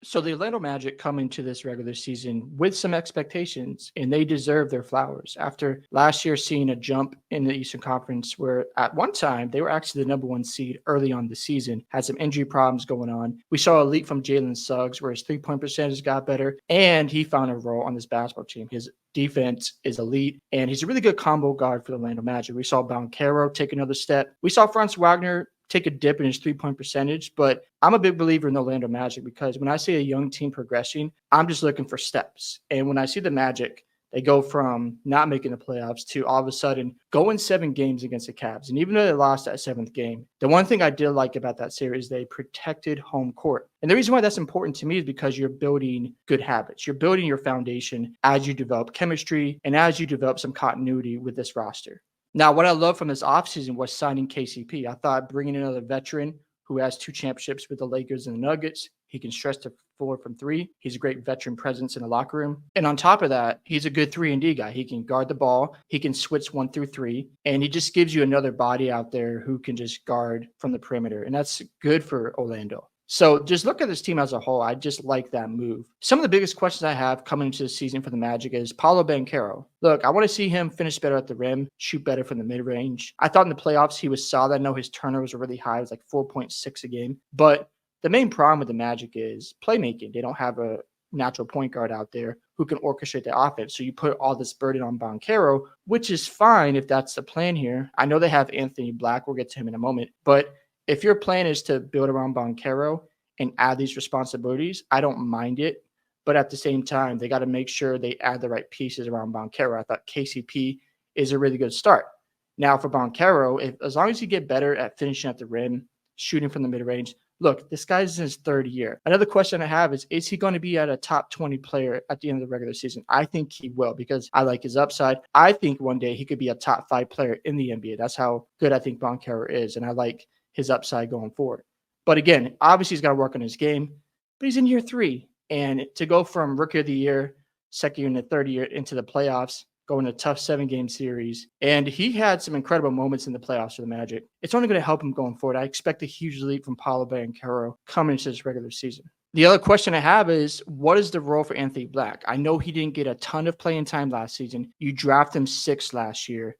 So the Orlando Magic come into this regular season with some expectations, and they deserve their flowers. After last year seeing a jump in the Eastern Conference, where at one time they were actually the number one seed early on the season, had some injury problems going on. We saw a leap from Jalen Suggs, where his three-point percentage got better, and he found a role on this basketball team. His defense is elite, and he's a really good combo guard for the Orlando Magic. We saw banchero take another step. We saw Franz Wagner take a dip in his three-point percentage, but I'm a big believer in the Orlando Magic because when I see a young team progressing, I'm just looking for steps. And when I see the Magic, they go from not making the playoffs to all of a sudden going 7 games against the Cavs. And even though they lost that seventh game, the one thing I did like about that series, they protected home court. And the reason why that's important to me is because you're building good habits. You're building your foundation as you develop chemistry and as you develop some continuity with this roster. Now, what I love from this offseason was signing KCP. I thought bringing in another veteran who has 2 championships with the Lakers and the Nuggets, he can stretch the floor from three. He's a great veteran presence in the locker room. And on top of that, he's a good 3-and-D guy. He can guard the ball. He can switch 1 through 3. And he just gives you another body out there who can just guard from the perimeter. And that's good for Orlando. So just look at this team as a whole. I just like that move. Some of the biggest questions I have coming into the season for the Magic is Paolo Banchero. Look, I want to see him finish better at the rim, shoot better from the mid-range. I thought in the playoffs he was solid. I know his turnovers were really high. It was like 4.6 a game. But the main problem with the Magic is playmaking. They don't have a natural point guard out there who can orchestrate the offense. So you put all this burden on Banchero, which is fine if that's the plan here. I know they have Anthony Black. We'll get to him in a moment. But if your plan is to build around Banchero and add these responsibilities, I don't mind it. But at the same time, they got to make sure they add the right pieces around Banchero. I thought KCP is a really good start. Now for Banchero, as long as you get better at finishing at the rim, shooting from the mid-range, look, this guy's in his third year. Another question I have is he going to be at a top 20 player at the end of the regular season? I think he will because I like his upside. I think one day he could be a top 5 player in the NBA. That's how good I think Banchero is, and I like his upside going forward. But again, obviously he's got to work on his game, but he's in year 3. And to go from rookie of the year, second year and the third year into the playoffs, going a tough 7-game series. And he had some incredible moments in the playoffs for the Magic. It's only going to help him going forward. I expect a huge leap from Paolo Banchero coming into this regular season. The other question I have is, what is the role for Anthony Black? I know he didn't get a ton of playing time last season. You drafted him 6th last year.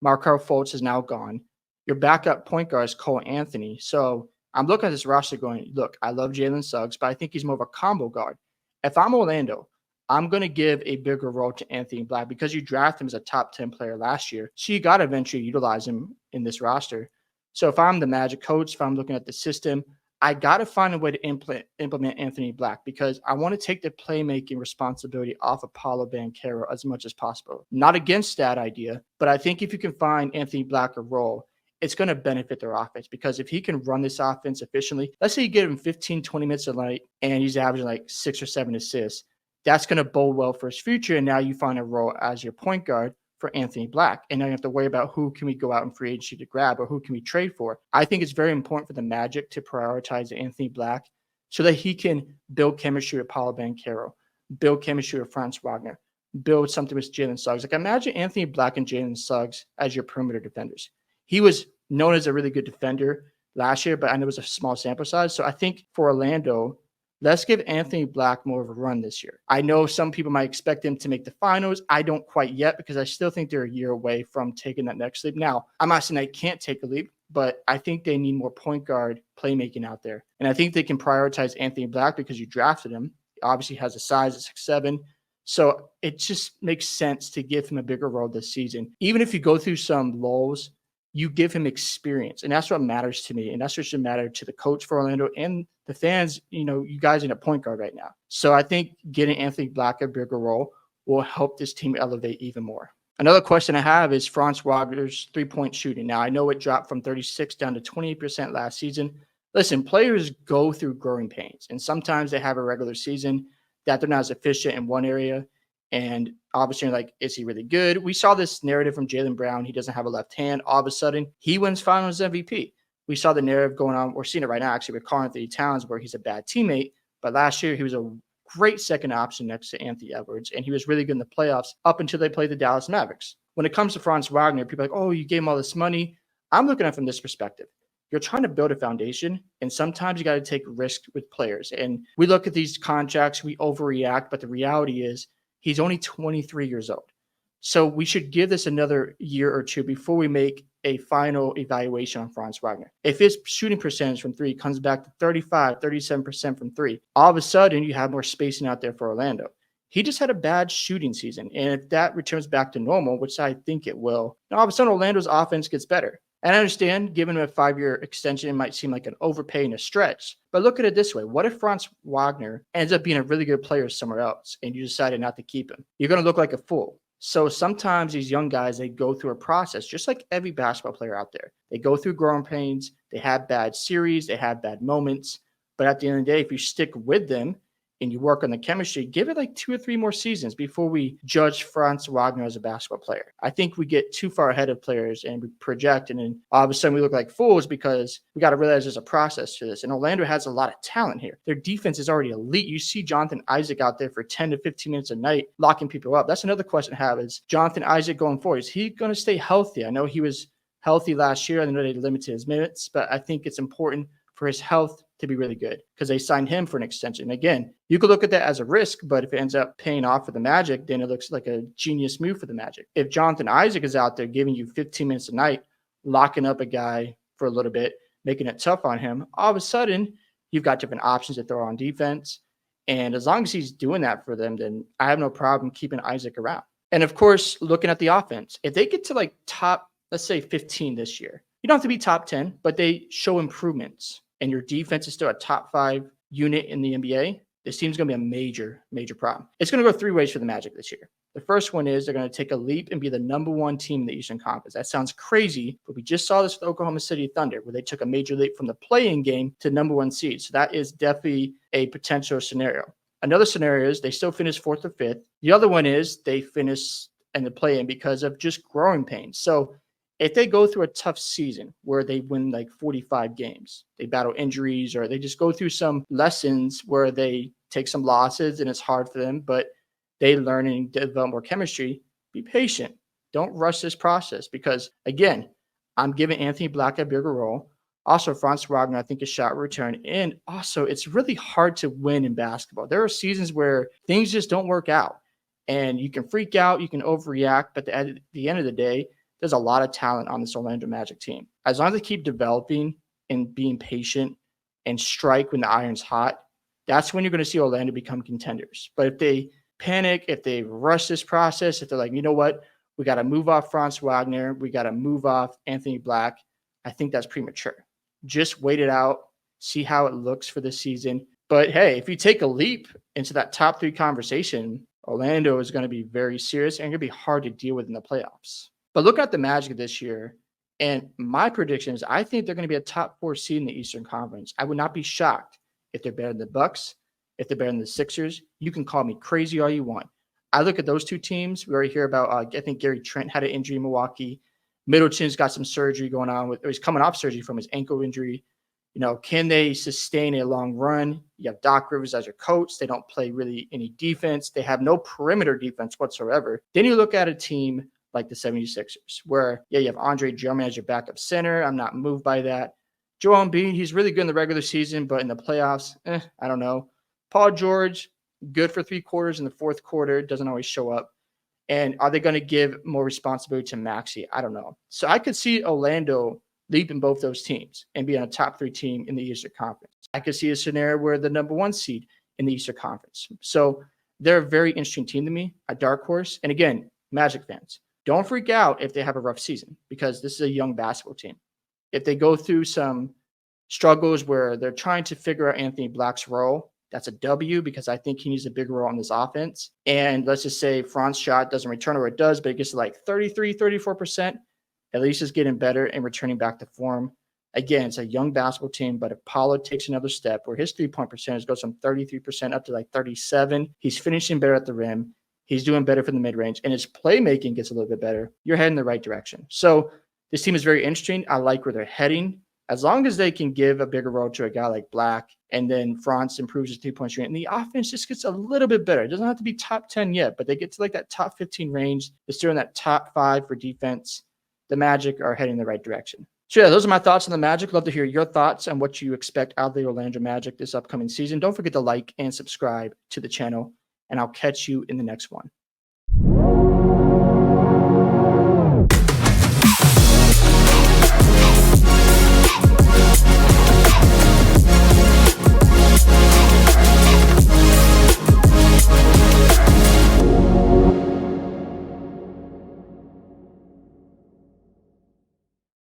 Markelle Fultz is now gone. Your backup point guard is Cole Anthony. So I'm looking at this roster going, look, I love Jalen Suggs, but I think he's more of a combo guard. If I'm Orlando, I'm going to give a bigger role to Anthony Black because you drafted him as a top 10 player last year. So you got to eventually utilize him in this roster. So if I'm the Magic coach, if I'm looking at the system, I got to find a way to implement Anthony Black because I want to take the playmaking responsibility off of Paolo Banchero as much as possible. Not against that idea, but I think if you can find Anthony Black a role, it's going to benefit their offense because if he can run this offense efficiently, let's say you give him 15, 20 minutes a night and he's averaging like 6 or 7 assists, that's going to bode well for his future. And now you find a role as your point guard for Anthony Black. And now you have to worry about who can we go out in free agency to grab or who can we trade for. I think it's very important for the Magic to prioritize Anthony Black so that he can build chemistry with Paolo Banchero, build chemistry with Franz Wagner, build something with Jalen Suggs. Like imagine Anthony Black and Jalen Suggs as your perimeter defenders. He was known as a really good defender last year, but I know it was a small sample size. So I think for Orlando, let's give Anthony Black more of a run this year. I know some people might expect him to make the finals. I don't quite yet because I still think they're a year away from taking that next leap. Now, I'm not saying they can't take a leap, but I think they need more point guard playmaking out there. And I think they can prioritize Anthony Black because you drafted him. He obviously has a size of 6'7". So it just makes sense to give him a bigger role this season. Even if you go through some lulls, you give him experience. And that's what matters to me. And that's what should matter to the coach for Orlando and the fans. You know, you guys in a point guard right now. So I think getting Anthony Black a bigger role will help this team elevate even more. Another question I have is Franz Wagner's three-point shooting. Now, I know it dropped from 36 down to 28% last season. Listen, players go through growing pains. And sometimes they have a regular season that they're not as efficient in one area. And obviously, like, is he really good? We saw this narrative from Jaylen Brown. He doesn't have a left hand. All of a sudden, he wins Finals MVP. We saw the narrative going on. We're seeing it right now, actually, with Karl-Anthony Towns, where he's a bad teammate. But last year, he was a great second option next to Anthony Edwards, and he was really good in the playoffs up until they played the Dallas Mavericks. When it comes to Franz Wagner, people are like, oh, you gave him all this money. I'm looking at it from this perspective. you're trying to build a foundation, and sometimes you got to take risks with players. And we look at these contracts, we overreact, but the reality is he's only 23 years old. So we should give this another year or two before we make a final evaluation on Franz Wagner. If his shooting percentage from three comes back to 35, 37% from three, all of a sudden you have more spacing out there for Orlando. He just had a bad shooting season. And if that returns back to normal, which I think it will, all of a sudden Orlando's offense gets better. And I understand giving him a 5-year extension might seem like an overpay and a stretch. But look at it this way. What if Franz Wagner ends up being a really good player somewhere else and you decided not to keep him? You're going to look like a fool. So sometimes these young guys, they go through a process, just like every basketball player out there. They go through growing pains. They have bad series. They have bad moments. But at the end of the day, if you stick with them and you work on the chemistry, give it like 2 or 3 more seasons before we judge Franz Wagner as a basketball player. I think we get too far ahead of players and we project, and then all of a sudden we look like fools because we got to realize there's a process to this. And Orlando has a lot of talent here. Their defense is already elite. You see Jonathan Isaac out there for 10 to 15 minutes a night, locking people up. That's another question I have is Jonathan Isaac going forward. Is he going to stay healthy? I know he was healthy last year. I know they limited his minutes, but I think it's important for his health to be really good because they signed him for an extension. Again, you could look at that as a risk, but if it ends up paying off for the Magic, then it looks like a genius move for the Magic. If Jonathan Isaac is out there giving you 15 minutes a night, locking up a guy for a little bit, making it tough on him, all of a sudden you've got different options to throw on defense. And as long as he's doing that for them, then I have no problem keeping Isaac around. And of course, looking at the offense, if they get to like top, let's say 15 this year, you don't have to be top 10, but they show improvements and your defense is still a top 5 unit in the NBA, this team's going to be a major, major problem. It's going to go 3 ways for the Magic this year. The first one is they're going to take a leap and be the number 1 team in the Eastern Conference. That sounds crazy, but we just saw this with Oklahoma City Thunder, where they took a major leap from the play-in game to number 1 seed. So that is definitely a potential scenario. Another scenario is they still finish 4th or 5th. The other one is they finish in the play-in because of just growing pains. So if they go through a tough season where they win like 45 games, they battle injuries, or they just go through some lessons where they take some losses and it's hard for them, but they learn and develop more chemistry, be patient. Don't rush this process because, again, I'm giving Anthony Black a bigger role. Also, Franz Wagner, I think, is shot return. And also, it's really hard to win in basketball. There are seasons where things just don't work out. And you can freak out, you can overreact, but at the end of the day, there's a lot of talent on this Orlando Magic team. As long as they keep developing and being patient and strike when the iron's hot, that's when you're going to see Orlando become contenders. But if they panic, if they rush this process, if they're like, you know what, we got to move off Franz Wagner, we got to move off Anthony Black, I think that's premature. Just wait it out, see how it looks for this season. But hey, if you take a leap into that top 3 conversation, Orlando is going to be very serious and going to be hard to deal with in the playoffs. But look at the Magic this year, and my prediction is I think they're going to be a top 4 seed in the Eastern Conference. I would not be shocked if they're better than the Bucks, if they're better than the Sixers. You can call me crazy all you want. I look at those 2 teams. We already hear about, I think Gary Trent had an injury in Milwaukee. Middleton's got some surgery going on or he's coming off surgery from his ankle injury. You know, can they sustain a long run? You have Doc Rivers as your coach. They don't play really any defense. They have no perimeter defense whatsoever. Then you look at a team like the 76ers, where, yeah, you have Andre Drummond as your backup center. I'm not moved by that. Joel Embiid, he's really good in the regular season, but in the playoffs, I don't know. Paul George, good for 3 quarters in the 4th quarter, doesn't always show up. And are they going to give more responsibility to Maxey? I don't know. So I could see Orlando leaping both those teams and being a top 3 team in the Eastern Conference. I could see a scenario where the number 1 seed in the Eastern Conference. So they're a very interesting team to me, a dark horse. And again, Magic fans, don't freak out if they have a rough season because this is a young basketball team. If they go through some struggles where they're trying to figure out Anthony Black's role, that's a W because I think he needs a bigger role in this offense. And let's just say Franz shot doesn't return, or it does, but it gets to like 33, 34%. At least it's getting better and returning back to form. Again, it's a young basketball team, but if Paulo takes another step where his 3-point percentage goes from 33% up to like 37, he's finishing better at the rim. He's doing better from the mid-range, and his playmaking gets a little bit better. You're heading the right direction. So this team is very interesting. I like where they're heading. As long as they can give a bigger role to a guy like Black, and then Franz improves his 3-point shooting, and the offense just gets a little bit better. It doesn't have to be top 10 yet, but they get to like that top 15 range. They're still in that top 5 for defense. The Magic are heading the right direction. So yeah, those are my thoughts on the Magic. Love to hear your thoughts on what you expect out of the Orlando Magic this upcoming season. Don't forget to like and subscribe to the channel, and I'll catch you in the next one.